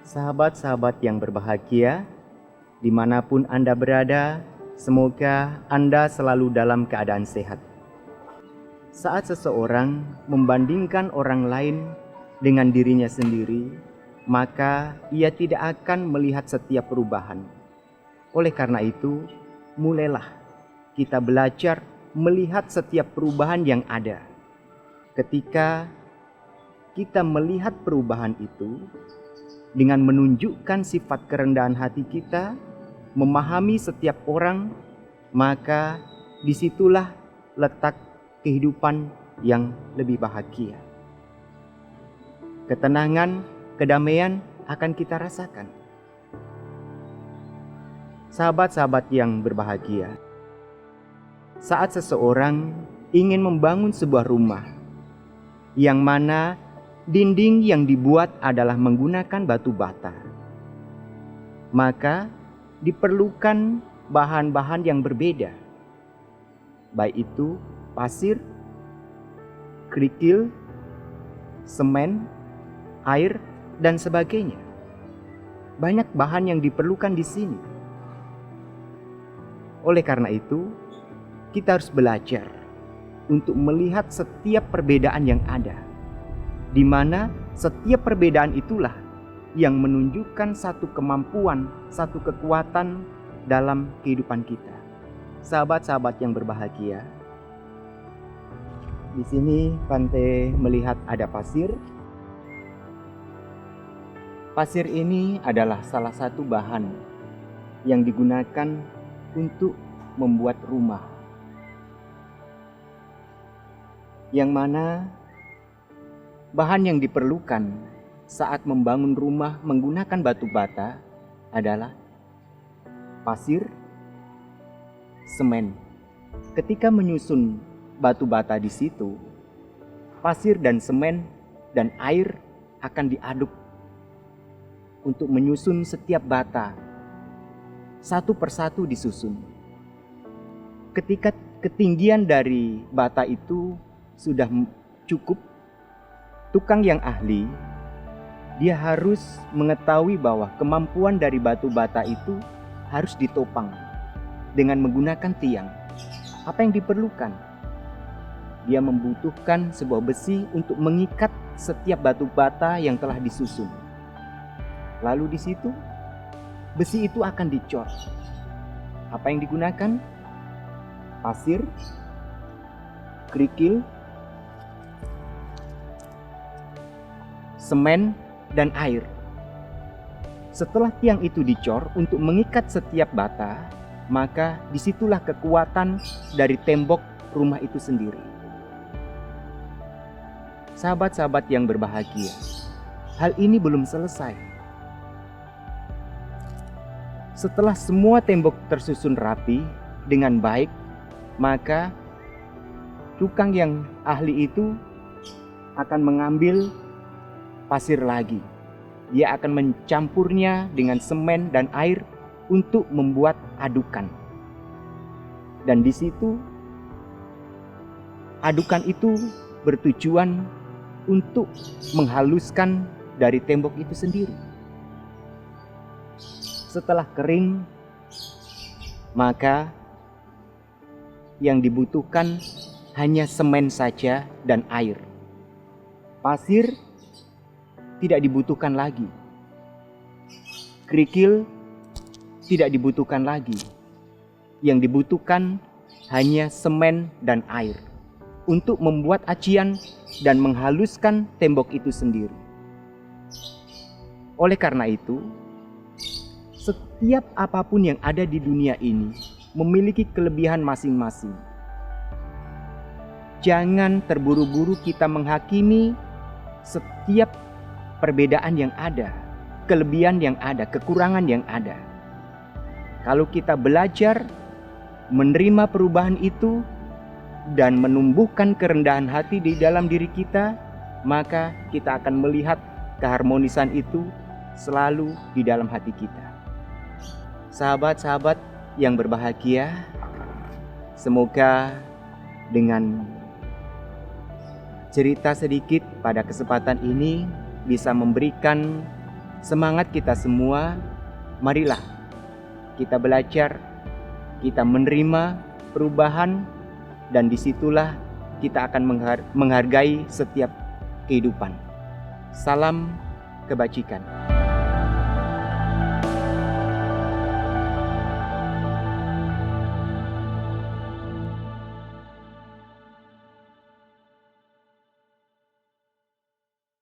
Sahabat-sahabat yang berbahagia, dimanapun Anda berada, semoga Anda selalu dalam keadaan sehat. Saat seseorang membandingkan orang lain dengan dirinya sendiri, maka ia tidak akan melihat setiap perubahan. Oleh karena itu, mulailah kita belajar melihat setiap perubahan yang ada. Ketika kita melihat perubahan itu, dengan menunjukkan sifat kerendahan hati kita, memahami setiap orang, maka disitulah letak kehidupan yang lebih bahagia. Ketenangan, kedamaian akan kita rasakan. Sahabat-sahabat yang berbahagia, saat seseorang ingin membangun sebuah rumah, yang mana dinding yang dibuat adalah menggunakan batu bata, maka diperlukan bahan-bahan yang berbeda, baik itu pasir, kerikil, semen, air, dan sebagainya. Banyak bahan yang diperlukan di sini. Oleh karena itu, kita harus belajar untuk melihat setiap perbedaan yang ada, di mana setiap perbedaan itulah yang menunjukkan satu kemampuan, satu kekuatan dalam kehidupan kita. Sahabat-sahabat yang berbahagia, di sini Bante melihat ada pasir. Pasir ini adalah salah satu bahan yang digunakan untuk membuat rumah, yang mana bahan yang diperlukan saat membangun rumah menggunakan batu bata adalah pasir, semen. Ketika menyusun batu bata di situ, pasir dan semen dan air akan diaduk untuk menyusun setiap bata. Satu persatu disusun. Ketika ketinggian dari bata itu sudah cukup, tukang yang ahli, dia harus mengetahui bahwa kemampuan dari batu bata itu harus ditopang dengan menggunakan tiang. Apa yang diperlukan? Dia membutuhkan sebuah besi untuk mengikat setiap batu bata yang telah disusun. Lalu di situ, besi itu akan dicor. Apa yang digunakan? Pasir, kerikil, semen, dan air. Setelah tiang itu dicor untuk mengikat setiap bata, maka disitulah kekuatan dari tembok rumah itu sendiri. Sahabat-sahabat yang berbahagia, hal ini belum selesai. Setelah semua tembok tersusun rapi dengan baik, maka tukang yang ahli itu akan mengambil pasir lagi. Dia akan mencampurnya dengan semen dan air untuk membuat adukan. Dan di situ adukan itu bertujuan untuk menghaluskan dari tembok itu sendiri. Setelah kering, maka yang dibutuhkan hanya semen saja dan air. Pasir tidak dibutuhkan lagi. Kerikil tidak dibutuhkan lagi. Yang dibutuhkan hanya semen dan air untuk membuat acian dan menghaluskan tembok itu sendiri. Oleh karena itu, setiap apapun yang ada di dunia ini memiliki kelebihan masing-masing. Jangan terburu-buru kita menghakimi setiap perbedaan yang ada, kelebihan yang ada, kekurangan yang ada. Kalau kita belajar menerima perubahan itu dan menumbuhkan kerendahan hati di dalam diri kita, maka kita akan melihat keharmonisan itu selalu di dalam hati kita. Sahabat-sahabat yang berbahagia, semoga dengan cerita sedikit pada kesempatan ini bisa memberikan Semangat kita semua, marilah kita belajar, kita menerima perubahan, dan disitulah kita akan menghargai setiap kehidupan. Salam kebajikan.